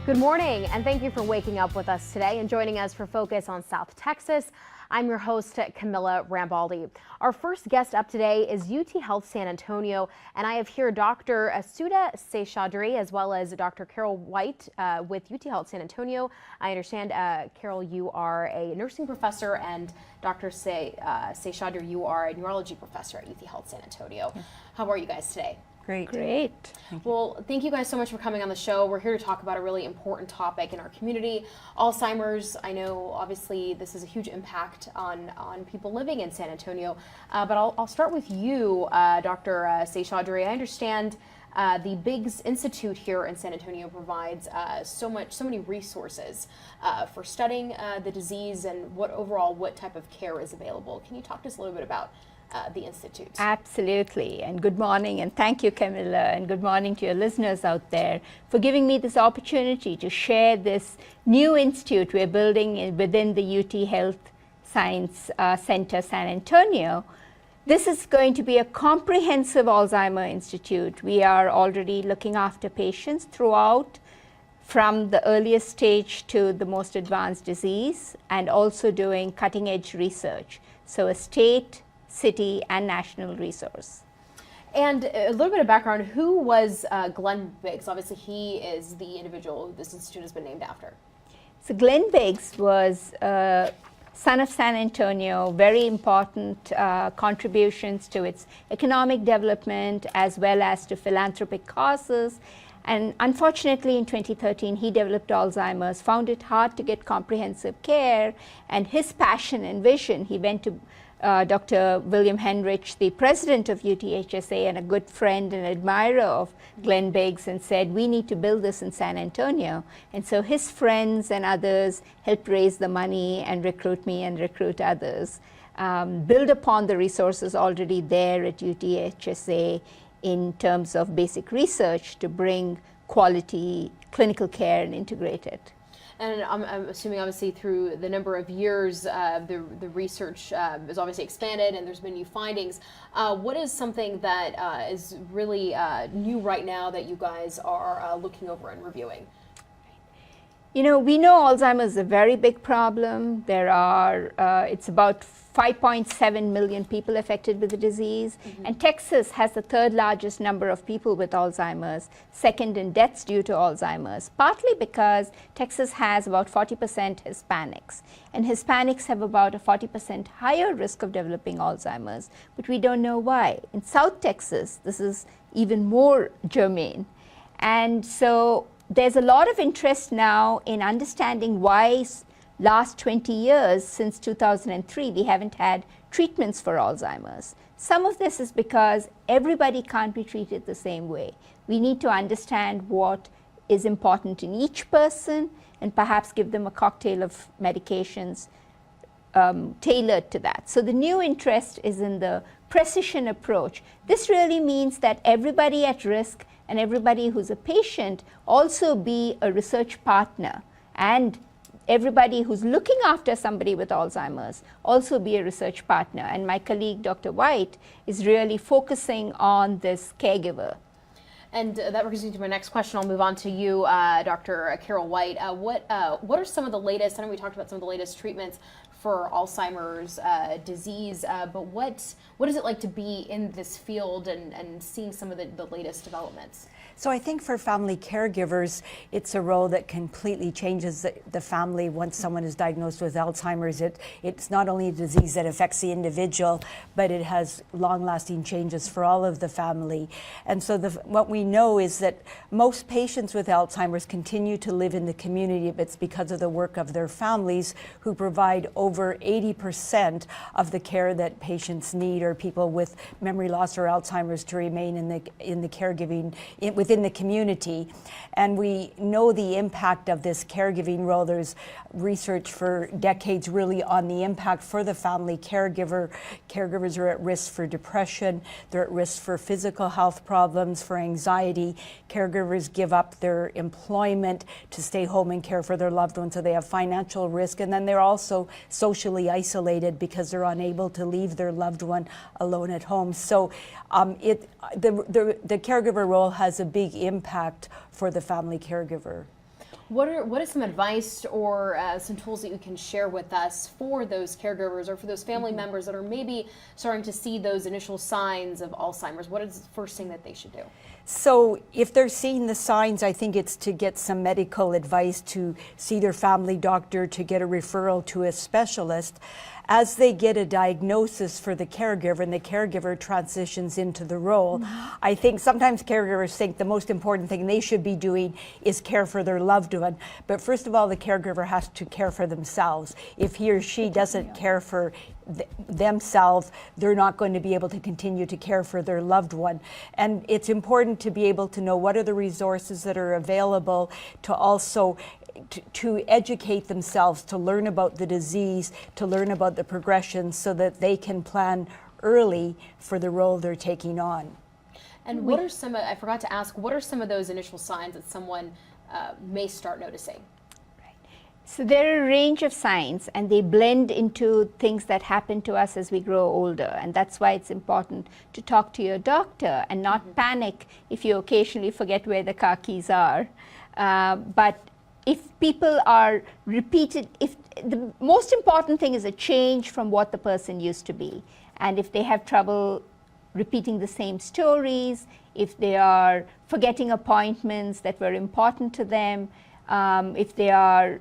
Good morning, and thank you for waking up with us today and joining us for Focus on South Texas. I'm your host, Camilla Rambaldi. Our first guest up today is UT Health San Antonio, and I have here Dr. Seshadri as well as Dr. Carol White with UT Health San Antonio. I understand, Carol, you are a nursing professor, and Dr. Seshadri, you are a neurology professor at UT Health San Antonio. How are you guys today? Great. Great. Well, thank you guys so much for coming on the show. We're here to talk about a really important topic in our community, Alzheimer's. I know, obviously, this is a huge impact on people living in San Antonio, but I'll start with you, Dr. Seshadri. I understand the Biggs Institute here in San Antonio provides so many resources for studying the disease and what type of care is available. Can you talk to us a little bit about the Institute? Absolutely, and good morning, and thank you, Camilla, and good morning to your listeners out there for giving me this opportunity to share this new institute we're building within the UT Health Science Center San Antonio. This is going to be a comprehensive Alzheimer institute. We are already looking after patients throughout, from the earliest stage to the most advanced disease, and also doing cutting-edge research. So a state, city, and national resource. And a little bit of background, who was Glenn Biggs? Obviously, he is the individual this institute has been named after. So Glenn Biggs was a son of San Antonio, very important contributions to its economic development as well as to philanthropic causes. And unfortunately, in 2013, he developed Alzheimer's, found it hard to get comprehensive care, and his passion and vision, he went to Dr. William Henrich, the president of UTHSCSA and a good friend and admirer of Glenn Biggs, and said, we need to build this in San Antonio. And so his friends and others helped raise the money and recruit me and recruit others, build upon the resources already there at UTHSCSA in terms of basic research to bring quality clinical care and integrate it. And I'm assuming, obviously, through the number of years, the research has obviously expanded and there's been new findings. What is something that is really new right now that you guys are looking over and reviewing? You know, we know Alzheimer's is a very big problem. There are, it's about 5.7 million people affected with the disease. Mm-hmm. And Texas has the third largest number of people with Alzheimer's, second in deaths due to Alzheimer's, partly because Texas has about 40% Hispanics. And Hispanics have about a 40% higher risk of developing Alzheimer's, but we don't know why. In South Texas, this is even more germane. And so there's a lot of interest now in understanding why last 20 years, since 2003, we haven't had treatments for Alzheimer's. Some of this is because everybody can't be treated the same way. We need to understand what is important in each person and perhaps give them a cocktail of medications tailored to that. So the new interest is in the precision approach. This really means that everybody at risk and everybody who's a patient also be a research partner, and everybody who's looking after somebody with Alzheimer's also be a research partner. And my colleague, Dr. White, is really focusing on this caregiver. And that brings me to my next question. I'll move on to you, Dr. Carol White. What are some of the latest, I know we talked about some of the latest treatments for Alzheimer's disease, but what is it like to be in this field and seeing some of the latest developments? So I think for family caregivers, it's a role that completely changes the family once someone is diagnosed with Alzheimer's. It's not only a disease that affects the individual, but it has long-lasting changes for all of the family. And so what we know is that most patients with Alzheimer's continue to live in the community. It's because of the work of their families who provide over 80% of the care that patients need, or people with memory loss or Alzheimer's, to remain in the caregiving within the community. And we know the impact of this caregiving role. There's research for decades really on the impact for the family caregiver. Caregivers are at risk for depression. They're at risk for physical health problems, for anxiety. Caregivers give up their employment to stay home and care for their loved ones, so they have financial risk. And then they're also socially isolated because they're unable to leave their loved one alone at home. So the caregiver role has a big impact for the family caregiver. What is some advice or some tools that you can share with us for those caregivers or for those family members that are maybe starting to see those initial signs of Alzheimer's? What is the first thing that they should do? So if they're seeing the signs, I think it's to get some medical advice, to see their family doctor, to get a referral to a specialist. As they get a diagnosis for the caregiver and the caregiver transitions into the role, I think sometimes caregivers think the most important thing they should be doing is care for their loved one. But first of all, the caregiver has to care for themselves. If he or she doesn't care for themselves, they're not going to be able to continue to care for their loved one. And it's important to be able to know what are the resources that are available, to also to educate themselves, to learn about the disease, to learn about the progression, so that they can plan early for the role they're taking on. And what are some, I forgot to ask, what are some of those initial signs that someone may start noticing? So there are a range of signs, and they blend into things that happen to us as we grow older, and that's why it's important to talk to your doctor and not panic if you occasionally forget where the car keys are. But if people are repeated, if the most important thing is a change from what the person used to be, and if they have trouble repeating the same stories, if they are forgetting appointments that were important to them, if they are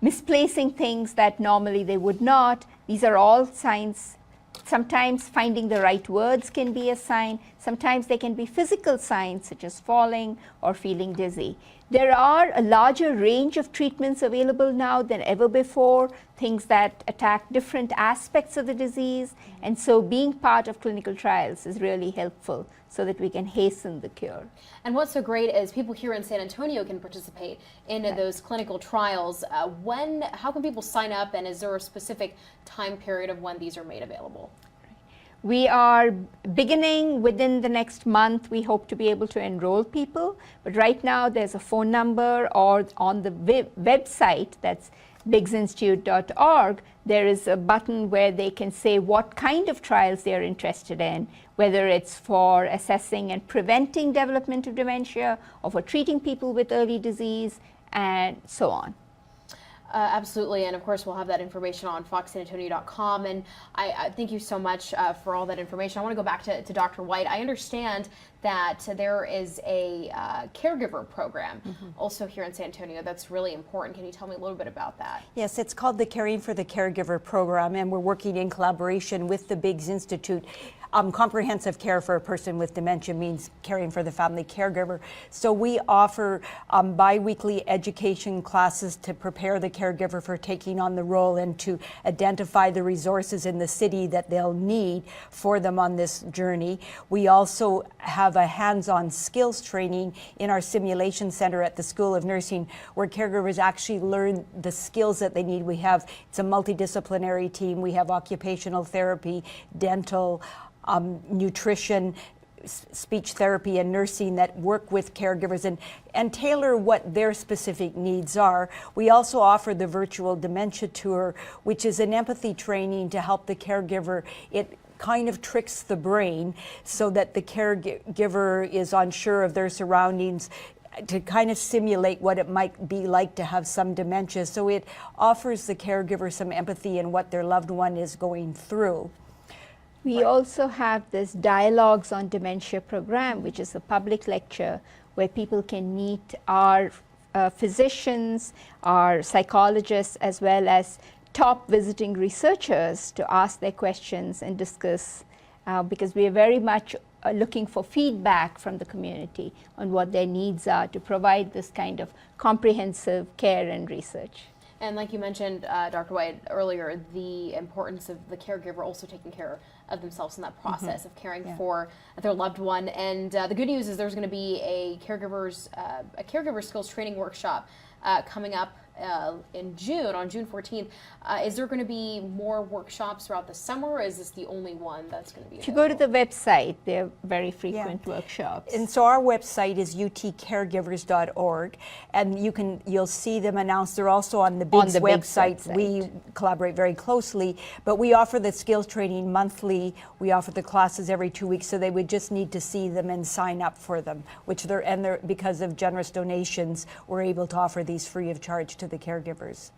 misplacing things that normally they would not, these are all signs. Sometimes finding the right words can be a sign. Sometimes they can be physical signs such as falling or feeling dizzy. There are a larger range of treatments available now than ever before, things that attack different aspects of the disease, and so being part of clinical trials is really helpful so that we can hasten the cure. And what's so great is people here in San Antonio can participate in those clinical trials. How can people sign up, and is there a specific time period of when these are made available? We are beginning within the next month. We hope to be able to enroll people, but right now there's a phone number, or on the website, that's biggsinstitute.org, there is a button where they can say what kind of trials they are interested in, whether it's for assessing and preventing development of dementia, or for treating people with early disease, and so on. Absolutely, and of course we'll have that information on foxsanantonio.com, and I thank you so much for all that information. I want to go back to Dr. White. I understand that there is a caregiver program also here in San Antonio that's really important. Can you tell me a little bit about that? Yes, it's called the Caring for the Caregiver program, and we're working in collaboration with the Biggs Institute. Comprehensive care for a person with dementia means caring for the family caregiver. So we offer bi-weekly education classes to prepare the caregiver for taking on the role, and to identify the resources in the city that they'll need for them on this journey. We also have a hands-on skills training in our simulation center at the School of Nursing, where caregivers actually learn the skills that they need. It's a multidisciplinary team. We have occupational therapy, dental, nutrition, speech therapy, and nursing that work with caregivers and tailor what their specific needs are. We also offer the virtual dementia tour, which is an empathy training to help the caregiver. It kind of tricks the brain so that the caregiver is unsure of their surroundings, to kind of simulate what it might be like to have some dementia. So it offers the caregiver some empathy in what their loved one is going through. We also have this Dialogues on Dementia program, which is a public lecture where people can meet our physicians, our psychologists, as well as top visiting researchers to ask their questions and discuss, because we are very much looking for feedback from the community on what their needs are to provide this kind of comprehensive care and research. And like you mentioned, Dr. White, earlier, the importance of the caregiver also taking care of themselves in that process of caring for their loved one. And the good news is there's going to be a caregiver skills training workshop coming up in June, on June 14th. Is there going to be more workshops throughout the summer, or is this the only one that's going to be If you go to the website, there are very frequent Yeah. workshops. And so our website is utcaregivers.org, and you'll see them announced. They're also on the BIGS website. We collaborate very closely, but we offer the skills training monthly. We offer the classes every 2 weeks, so they would just need to see them and sign up for them, which they're because of generous donations, we're able to offer these free of charge to the caregivers.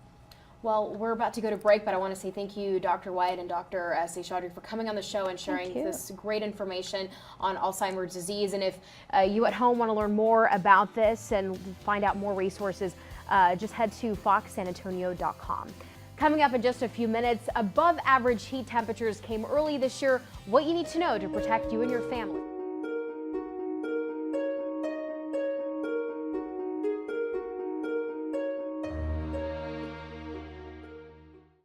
Well, we're about to go to break, but I want to say thank you, Dr. White and Dr. Seshadri, for coming on the show and sharing this great information on Alzheimer's disease. And if you at home want to learn more about this and find out more resources, just head to foxsanantonio.com. Coming up in just a few minutes, above average heat temperatures came early this year. What you need to know to protect you and your family.